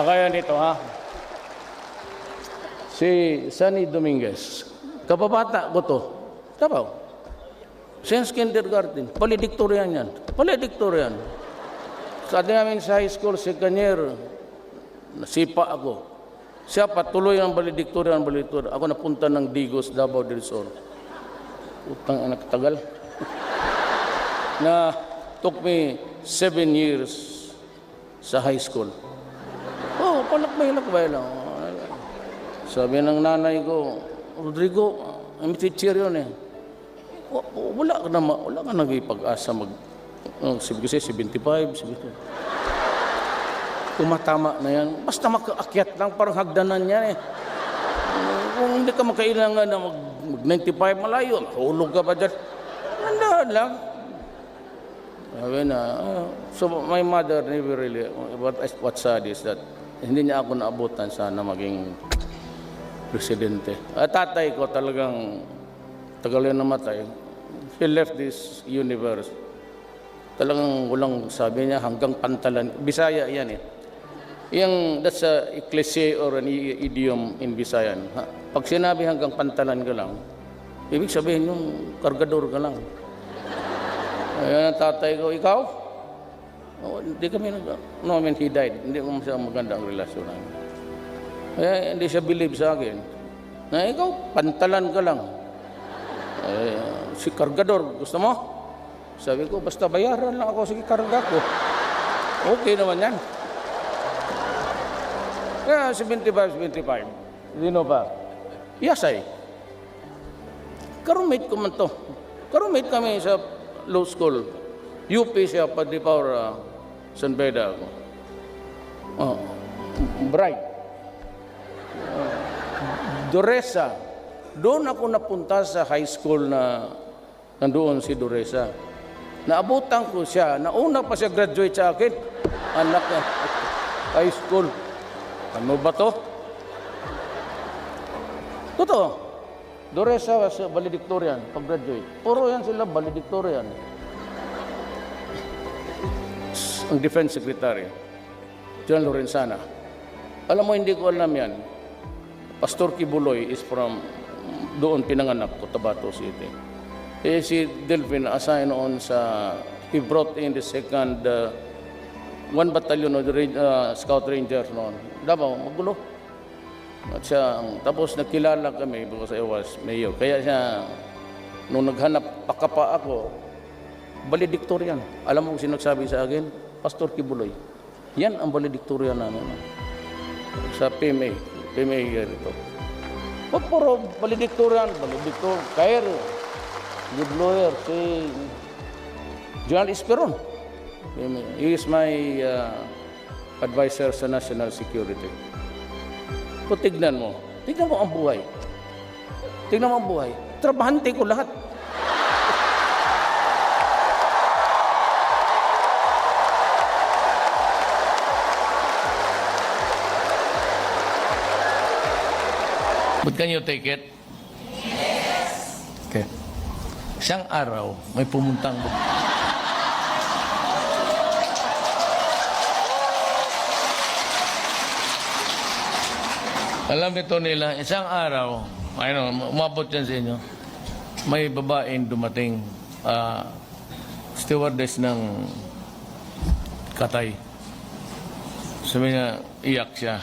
Kaya nito, ha? Si Sunny Dominguez, kababata ko to. Tabaw. Since kindergarten, valedictorian yan. Valedictorian. Sa namin sa high school, second year, nasipa ako. Siya patuloy ang valedictorian. Ako napunta ng Digos, Davao del Sur. Utang anak tagal. Na took me 7 years sa high school. Oh, palakbay-lakbay lang. Sabi ng nanay ko, Rodrigo, may teacher yun eh. Wala ka nag-ipag-asa kasi 75, 75. Tumatama na yan. Basta makaakyat lang, parang hagdanan yan eh. Kung hindi ka makailangan na mag-95 malayo, mahulog ka pa dyan. Nandahan lang. Sabi na, so my mother never really, what's sad is that hindi niya ako naabutan sana maging presidente. At tatay ko talagang tagal na namatay. He left this universe. Talagang walang sabi niya hanggang pantalan. Bisaya yan eh. That's a cliche or an idiom in Visayan. Pag sinabi hanggang pantalan ka lang, ibig sabihin yung kargador ka lang. Ayan ang tatay ko, ikaw? Oh, hindi kami no, I mean, he died. Hindi ko siya maganda ang relasyon namin. Hindi siya believe sa akin. Na ikaw, pantalan ka lang. Si kargador, gusto mo? Sabi ko, basta bayaran lang ako, sige karga ko. Okay naman yan. Kaya 75. Sino ba? Yasay. Karumate ko man to. Karumate kami sa law school. UP siya, Padre Paura, San Beda ako. Bright. Doresa. Doon ako napunta sa high school na nandoon si Doresa. Naabutan ko siya. Nauna pa siya graduate sa akin. Anak na high school. Ano ba to? Totoo. Doresa was valedictorian pag-graduate. Puro yan sila valedictorian. Ang Defense Secretary, John Lorenzana. Alam mo, hindi ko alam yan. Pastor Kibuloy is from doon pinanganak ko, Tabato City. Si Delvin assigned on sa, he brought in the second, 1 battalion of the Scout Rangers noon. Davao, magulo. At siya, tapos nakilala kami because I was mayor. Kaya siya, nung naghanap pakapa ako, valedictorian. Alam mo kung sinagsabi sa akin? Pastor Kibuloy. Yan ang valedictorian namin. Sa PMA. PMA ito. Pag puro valedictorian, Kair, good lawyer, si General Esperon. He is my advisor sa national security. Kung tignan mo ang buhay. Tignan mo ang buhay. Trabahante ko lahat. But can you take it? Yes. Okay. Isang araw, may pumuntang alam nito nila, isang araw, umabot yan sa inyo, may babaeng dumating, stewardess ng Katay. Sabi niya, iyak siya.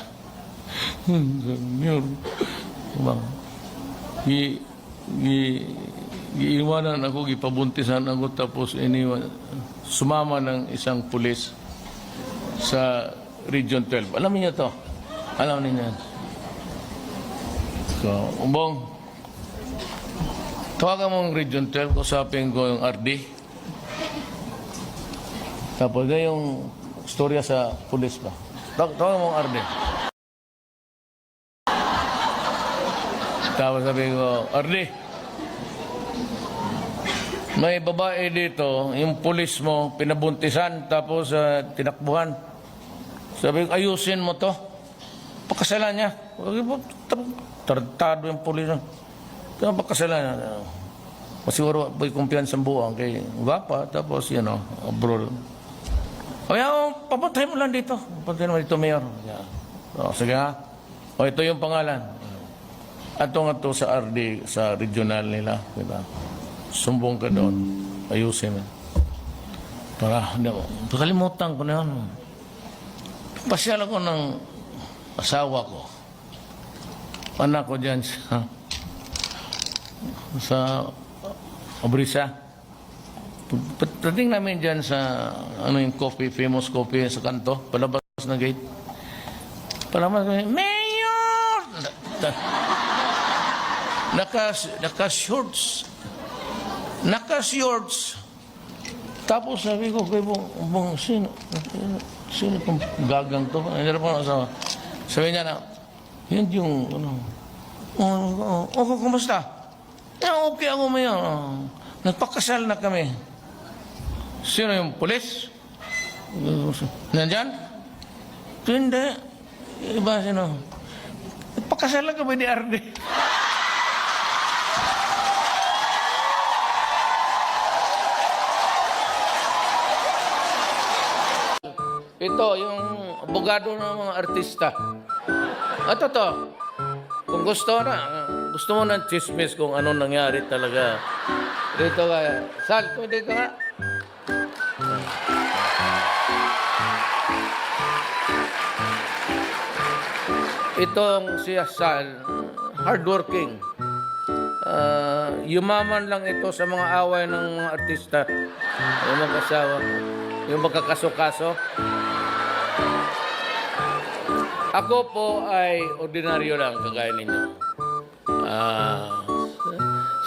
Iiwanan ako, gipabuntisan ako, tapos sumama ng isang pulis sa Region 12. Alam niyo to? Alam niyo yan? So, Umbong, tawagan mo ang Region 12, kusapin ko yung RD. Tapos na yung storya sa pulis ba? Tawagan mo ang RD. Tapos sabi ko, RD, may babae dito, yung pulis mo, pinabuntisan, tapos tinakbuhan. Sabi ko, ayusin mo to. Pakasalan niya. Tartado yung pulis. Kaya pakasalan niya. Masiguro may kumpiyansang buwang kay Wapa, tapos, abroad. Kaya, papatay mo lang dito. Papatay mo dito, Mayor. O, sige ha. O, ito yung pangalan. Ato nga to sa RD, sa regional nila. Diba? Sumbong ka doon. Ayusin mo. Para, kalimutan ko na yun. Pasyal ako ng asawa ko. Anak ko dyan sa Abrisa. Pagdating namin dyan sa ano yung coffee, famous coffee sa kanto, palabas ng gate. Palabas kami, Mayor! Naka-shorts. Naka-shorts. Tapos sabi ko, kay bong, sino itong gagang to? Hindi na po asawa. Sabi niya na, yun yung, kumusta? Okay ako mayor. Nagpakasal na kami. Sino yung pulis? Nandyan? Hindi. Iba sino? Nagpakasal na kami ni Arde. Ito, yung abogado ng mga artista. At ito, kung gusto mo ng chismis kung anong nangyari talaga. Dito kaya. Sal, pwede ka nga. Itong siya Sal, hardworking. Yumaman lang ito sa mga away ng mga artista. Yung mag-asawa. Yung magkakaso-kaso. Ako po ay ordinaryo lang, kagaya ninyo.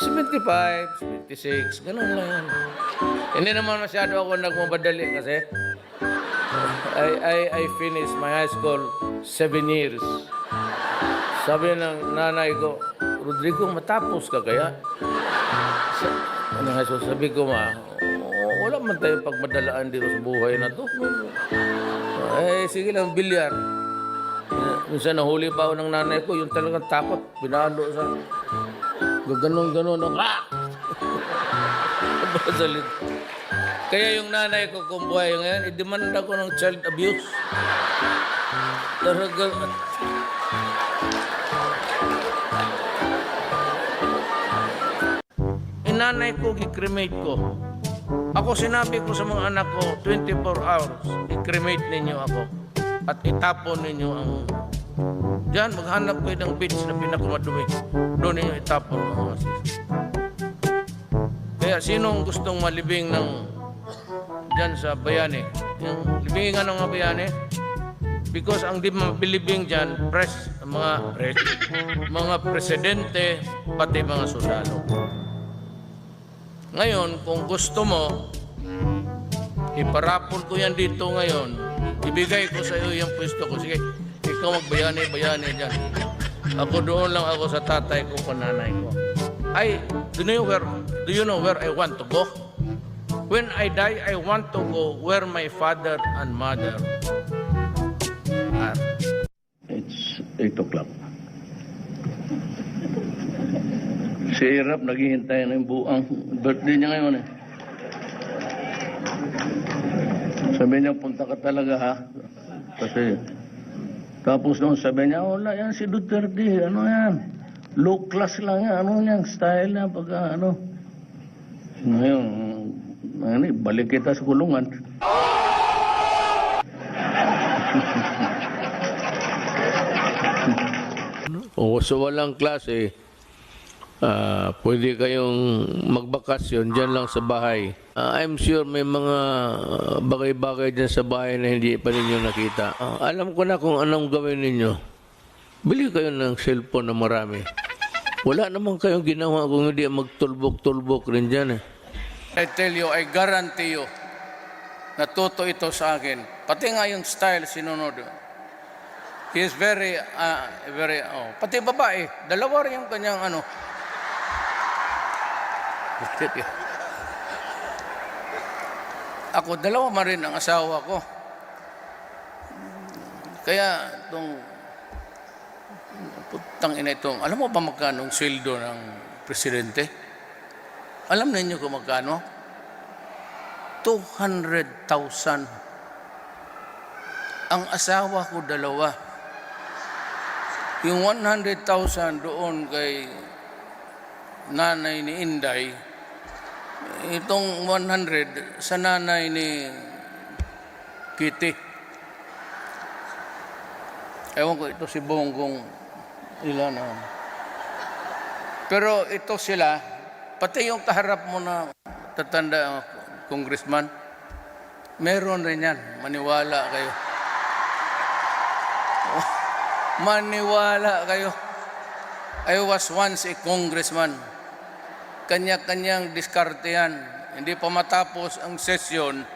75, 76, ganun lang yan. Hindi naman masyado ako nagmamadali kasi I finished my high school 7 years. Sabi ng nanay ko, Rodrigo, matapos ka kaya? Sabi ko, wala man tayong pagmadalaan dito sa buhay na to. Sige lang, bilyar. Minsan nahuli pa ako ng nanay ko, yung talagang takot, pinalo sa ganon-ganon. Kaya yung nanay ko kung buhay ngayon, i-demand ako ng child abuse. Talagang nanay ko, i-cremate ko. Ako sinabi ko sa mga anak ko, 24 hours, i-cremate ninyo ako. At itapon ninyo ang... Diyan, maghanap kayo ng beach na pinakamadumi. Doon ninyo itapon ang mga sis. Kaya sinong gustong malibing ng... Diyan sa Bayani? Yung libingin nga ng mga Bayani? Because ang di mabilibing dyan, mga presidente, pati mga sundalo. Ngayon, kung gusto mo, iparapol ko yan dito ngayon, ibigay ko sa iyo yung pwesto ko. Sige, ikaw magbayani-bayani dyan. Ako doon lang ako sa tatay ko, pananay ko. Do you know where I want to go? When I die, I want to go where my father and mother are. It's 8 o'clock. Si Irap naghihintay ng buang birthday niya ngayon eh. Sabi niya, punta ka talaga ha. Kasi, tapos nung sabi niya, wala yan si Duterte, ano yan? Low class lang yan, ano yan, style na pagka ano. Ngayon, balik kita sa kulungan. So walang klase, pwede kayong magbakasyon dyan lang sa bahay. I'm sure may mga bagay-bagay dyan sa bahay na hindi pa ninyo nakita. Alam ko na kung anong gawin ninyo. Bili kayo ng cellphone na marami. Wala naman kayong ginawa kung hindi magtulbok-tulbok rin dyan eh. I tell you, I guarantee you, natuto ito sa akin. Pati nga yung style, sinunod. He is very, pati babae, dalawa rin yung kanyang ano. Ako, dalawa man rin ang asawa ko. Kaya, itong, putang ina itong, alam mo ba magkano ang sweldo ng presidente? Alam ninyo kung magkano? 200,000. Ang asawa ko, dalawa. Yung 100,000 doon kay nanay ni Inday, itong 100 sa nanay ni Kitty. Ewan ko, ito si Bonggong ilan na. Pero ito sila, pati yung kaharap mo na tatanda, congressman, meron rin yan. Maniwala kayo. Maniwala kayo. I was once a congressman. Kanya-kanyang diskarte yan. Hindi pa matapos ang sesyon,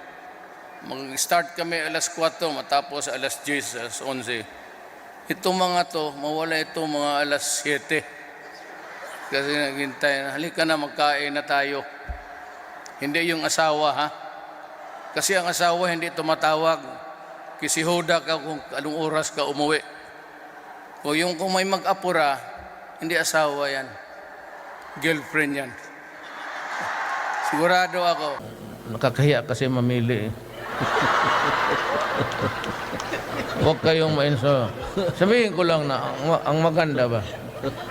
mag-start kami alas 4, matapos alas 10, alas 11. Itong mga to, mawala ito mga alas 7. Kasi naghintay na, halika na, magkain na tayo. Hindi yung asawa, ha? Kasi ang asawa hindi tumatawag. Kisihoda ka kung anong oras ka umuwi. O yung kung may mag-apura, hindi asawa yan. Girlfriend yan. Sigurado ako. Nakakahiya kasi mamili. Huwag kayong mainso. Sabihin ko lang na ang maganda ba?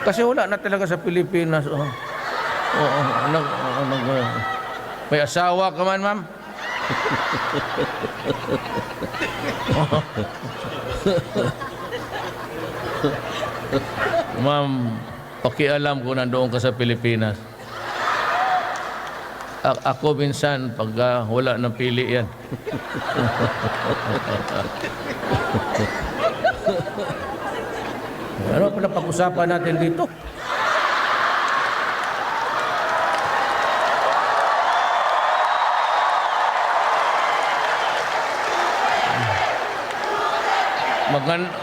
Kasi wala na talaga sa Pilipinas. May asawa ka man, ma'am? Ma'am, pakialam ko nandoon ka sa Pilipinas. Ako minsan, pag wala nang pili yan. Ano pala pag-usapan natin dito?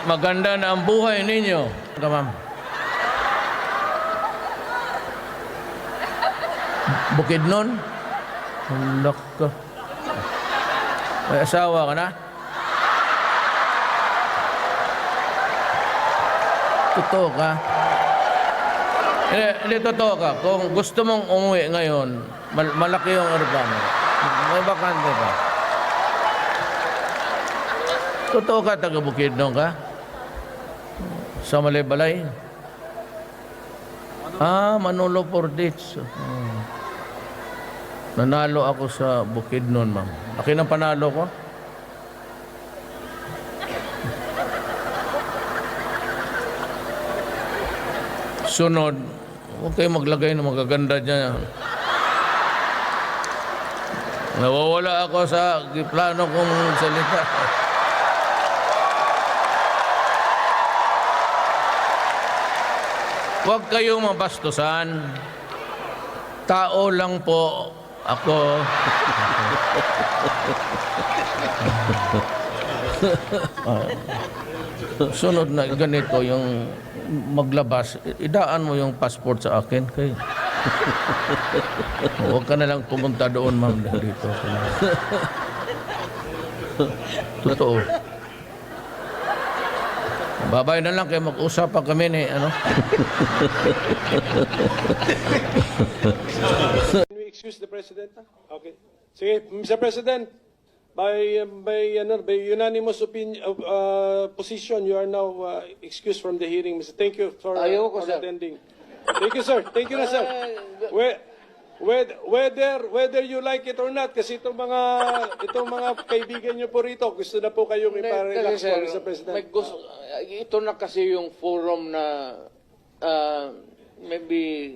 Maganda na ang buhay ninyo. Ma'am. Bukidnon? Hulak ka. May asawa ka na? Totoo ka? Hindi, totoo ka. Kung gusto mong umuwi ngayon, malaki yung urbano. May bakante ka. Totoo ka, taga Bukidnon ka? Sa Malay-Balay? Manolo Portich. Nanalo ako sa Bukidnon, ma'am. Akin ang panalo ko? Sunod, huwag kayo maglagay ng magaganda dyan. Nawawala ako sa plano kong salita. Huwag kayong mabastusan. Tao lang po ako. Sunod na ganito yung maglabas, idaan mo yung passport sa akin. Kay. Huwag ka na lang pumunta doon, ma'am, dito. Totoo. Babay na lang kayo, mag-usap pa kami ni, ano? Can we excuse the President? Okay. Sige, Mr. President, by unanimous position, you are now excused from the hearing. Mr. Thank you for attending. Thank you, sir. Thank you, sir. Whether you like it or not, kasi itong mga kaibigan niyo po rito, gusto na po kayong iparelax po, Mr. President. Ito na kasi yung forum na maybe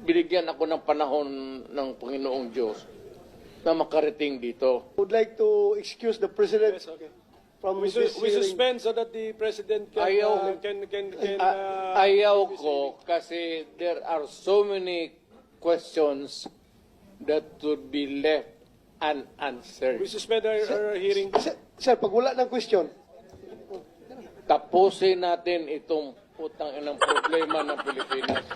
binigyan ako ng panahon ng Panginoong Diyos na makarating dito. Would like to excuse the President Yes, okay. from We this hearing. suspend so that the President can... Ayaw ko kasi there are so many questions that would be left unanswered. We suspend our hearing. Sir, pag wala ng question, Tapusin natin itong putang inang problema ng Pilipinas.